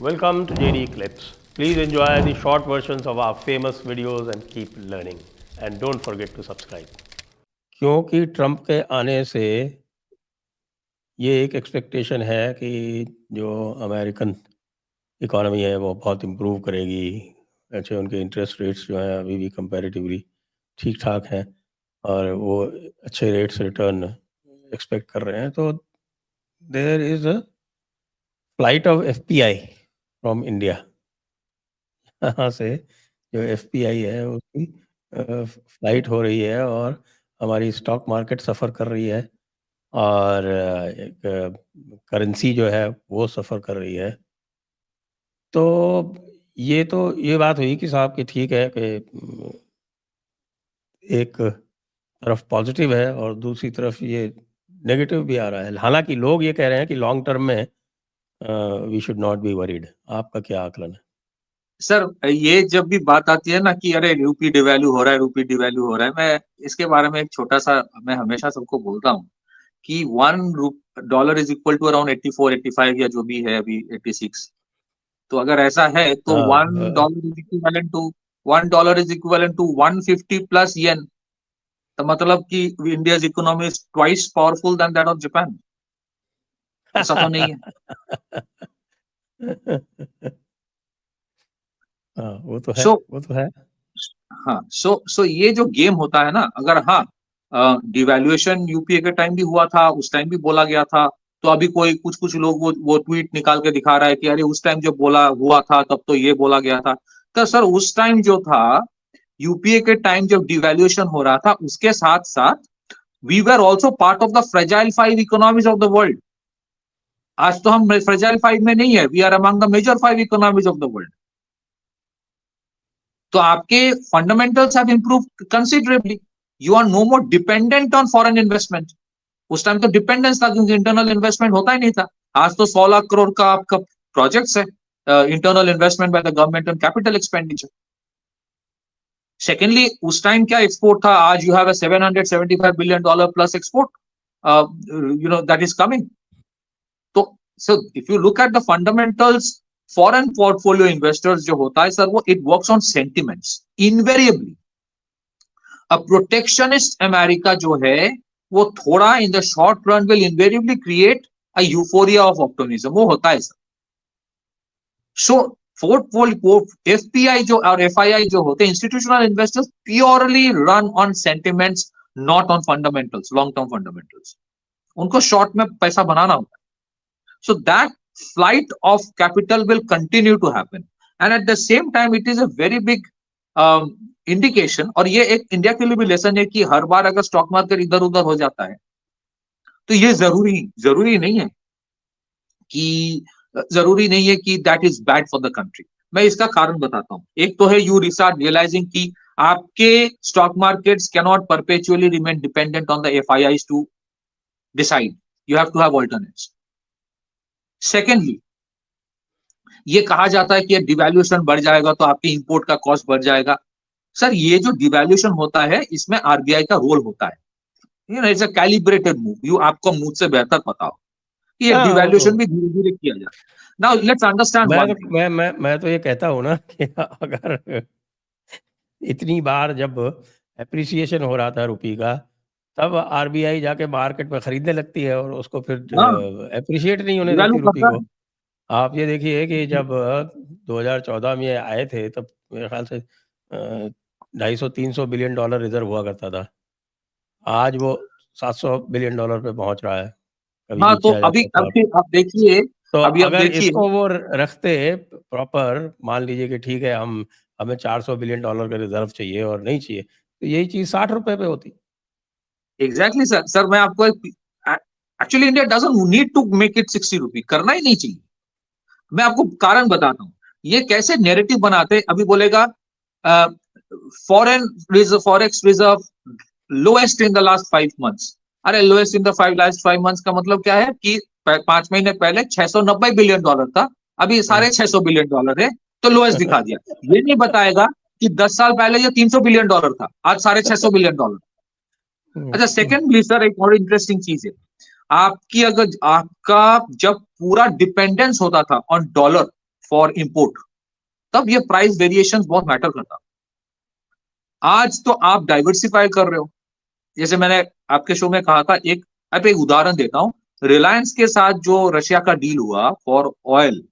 Welcome to JD Clips. Please enjoy the short versions of our famous videos and keep learning. And don't forget to subscribe. क्योंकि Trump के आने से ये एक expectation है कि जो अमेरिकन इकोनॉमी है वो बहुत इम्प्रूव करेगी। अच्छे उनके इंटरेस्ट रेट्स जो हैं अभी भी कंपैरेटिवली ठीक ठाक हैं और वो अच्छे रेट्स रिटर्न एक्सपेक्ट कर रहे हैं। तो there is a flight of FPI from India. यहाँ से जो एफपीआई है उसकी फ्लाइट हो रही है और हमारी स्टॉक मार्केट सफ़र कर रही है और एक करेंसी जो है वो सफ़र कर रही है। तो ये बात हुई कि साहब कि ठीक है कि एक तरफ पॉजिटिव है और दूसरी तरफ ये नेगेटिव भी आ रहा है। हालांकि लोग ये कह रहे हैं कि लॉन्ग टर्म में we should not be worried. आपका क्या आकलन है? सर, ये जब भी बात आती है ना कि अरे रूपी डिवैल्यू हो रहा है, रूपी डिवैल्यू हो रहा है, मैं इसके बारे में एक छोटा सा मैं हमेशा सबको बोलता हूँ कि $1 इज इक्वल टू अराउंड 84 85 या जो भी है अभी 86। तो अगर ऐसा है तो हाँ, $1 इज इक्विवेलेंट टू 150 प्लस येन। तो मतलब कि India economy is twice powerful than that of Japan. ऐसा तो नहीं है। हाँ, वो तो है, सो वो तो है। हाँ, सो ये जो गेम होता है ना, अगर हाँ डिवैल्यूएशन यूपीए के टाइम भी हुआ था, उस टाइम भी बोला गया था। तो अभी कोई कुछ कुछ लोग वो ट्वीट निकाल के दिखा रहा है कि अरे उस टाइम जब बोला हुआ था तब तो ये बोला गया था। तो सर उस टाइम जो था, यूपीए के टाइम जब डिवैल्यूएशन हो रहा था, उसके साथ साथ we were also part of the fragile 5 economies of the world. आज तो हम फ्रेजाइल 5 में नहीं है, we are among the major 5 economies of the world. तो आपके fundamentals have improved considerably. You are no more dependent on foreign investment. उस time तो डिपेंडेंस था क्योंकि इंटरनल इन्वेस्टमेंट होता ही नहीं था। आज तो 16 लाख करोड़ का आपका प्रोजेक्ट्स है, internal investment by the government and capital expenditure. Secondly, उस टाइम क्या एक्सपोर्ट था, आज you have a $775 billion plus export that is coming. तो so if you look at the fundamentals, foreign portfolio investors जो होता है sir, वो it works on sentiments invariably. अब प्रोटेक्शनिस्ट अमेरिका जो है वो थोड़ा in the short run will invariably create a euphoria of optimism, वो होता है सर। सो एफपीआई जो और एफआईआई जो होते हैं, institutional investors, purely run on sentiments, not on fundamentals, long term fundamentals. उनको शॉर्ट में पैसा बनाना होता है। So that flight of capital will continue to happen, and at the same time it is a very big indication। और ये एक India के लिए भी लेसन है कि हर बार अगर स्टॉक मार्केट इधर उधर हो जाता है तो ये जरूरी नहीं है कि that is bad for the country. मैं इसका कारण बताता हूँ। एक तो है यू रिस्टार्ट रियलाइजिंग कि आपके stock markets cannot perpetually remain dependent on the FIIs to decide, you have to have alternates. Secondly, ये कहा जाता है कि डिवैल्यूएशन बढ़ जाएगा तो आपकी इंपोर्ट का कॉस्ट बढ़ जाएगा। सर ये जो डिवैल्यूएशन होता है इसमें आरबीआई का रोल होता है। It's a calibrated move. You आपको मुझसे बेहतर पता हो कि ये हाँ, वो तो डिवैल्यूएशन भी धीरे धीरे किया जाए। नाउ लेट्स अंडरस्टैंड मैं वन तो थिंग। मैं तो ये कहता हूँ ना कि अगर इतनी बार जब एप्रिसिएशन हो रहा था रुपये का, तब आरबीआई जाके मार्केट में खरीदने लगती है और उसको फिर हाँ, एप्रिशिएट नहीं होने डिवैल्यू देती रुपये करता को। आप ये देखिए कि जब 2014 में ये आए थे तब मेरे ख्याल से 250-300 बिलियन डॉलर रिजर्व हुआ करता था। आज वो 700 बिलियन डॉलर पे पहुंच रहा है, है। कभी हाँ, तो नीचे आ जाता था। अभी आप देखिए, तो अभी आप अगर देखिए। इसको वो रखते प्रॉपर, मान लीजिए कि ठीक है हमें 400 बिलियन डॉलर का रिजर्व चाहिए और नहीं चाहिए, तो यही चीज 60 रुपए पे होती। Exactly sir. सर मैं आपको actually India doesn't need to make it 60 rupee, करना ही नहीं चाहिए। मैं आपको कारण बताता हूँ ये कैसे नैरेटिव बनाते। अभी बोलेगा foreign reserve, forex reserve lowest in the last 5 months. अरे lowest in the last 5 months का मतलब क्या है कि 5 महीने पहले $690 बिलियन था, अभी साढ़े $600 बिलियन है, तो लोएस्ट दिखा दिया। ये नहीं बताएगा कि 10 साल पहले ये $300 बिलियन था, आज $650 बिलियन। अच्छा, सेकेंडली सर एक और इंटरेस्टिंग चीज है। आपकी अगर आपका जब पूरा डिपेंडेंस होता था ऑन डॉलर फॉर इंपोर्ट, तब ये प्राइस वेरिएशंस बहुत मैटर करता। आज तो आप डाइवर्सिफाई कर रहे हो, जैसे मैंने आपके शो में कहा था, आप एक उदाहरण देता हूं, रिलायंस के साथ जो रशिया का डील हुआ फॉर ऑयल,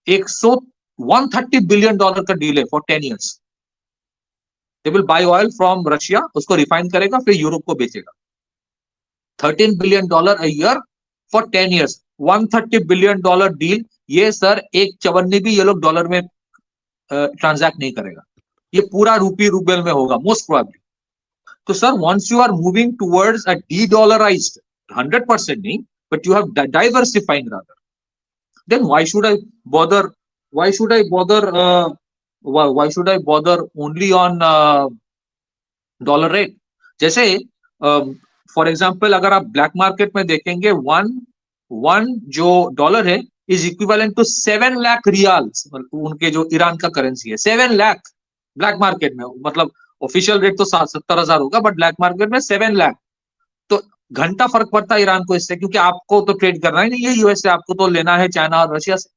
130 बिलियन डॉलर का डील है for 10 years. They will buy oil from Russia, उसको रिफाइन करेगा, फिर यूरोप को बेचेगा। 13 billion dollar a year for 10 years, 130 billion dollar deal. ये सर एक चवन्नी भी ये लोग डॉलर में ट्रांजैक्ट नहीं करेगा, ये पूरा रूपी रूबल में होगा मोस्ट प्रोबेबली। तो sir once you are moving towards a de-dollarised, 100% नहीं, but you have diversifying rather, then why should I bother, why should I bother why should I bother only on dollar rate? जैसे for example अगर आप black market में देखेंगे, one जो dollar है is equivalent to 7 lakh riyals, उनके जो Iran का करेंसी है 7 लाख ब्लैक मार्केट में, मतलब ऑफिशियल रेट तो 70,000 होगा, बट ब्लैक मार्केट में 7 लाख। तो घंटा फर्क पड़ता है ईरान को इससे, क्योंकि आपको तो ट्रेड करना ही नहीं है यूएस से, आपको तो लेना है चाइना और रशिया से।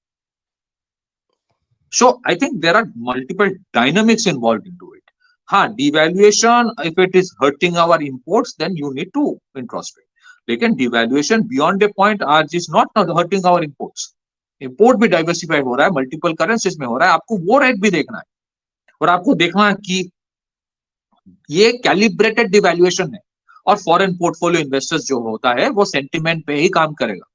So I think there are multiple dynamics involve into it. हाँ, devaluation if it is hurting our imports, then you need to introspect, लेकिन डिवैल्यूएशन बियॉन्ड ए पॉइंट आज is not hurting our imports. Import भी diversified हो रहा है, multiple currencies में हो रहा है, आपको वो रेट भी देखना है, और आपको देखना है कि ये कैलिब्रेटेड डिवैल्यूएशन है। और फॉरेन पोर्टफोलियो इन्वेस्टर्स जो होता है वो सेंटिमेंट पे ही काम करेगा,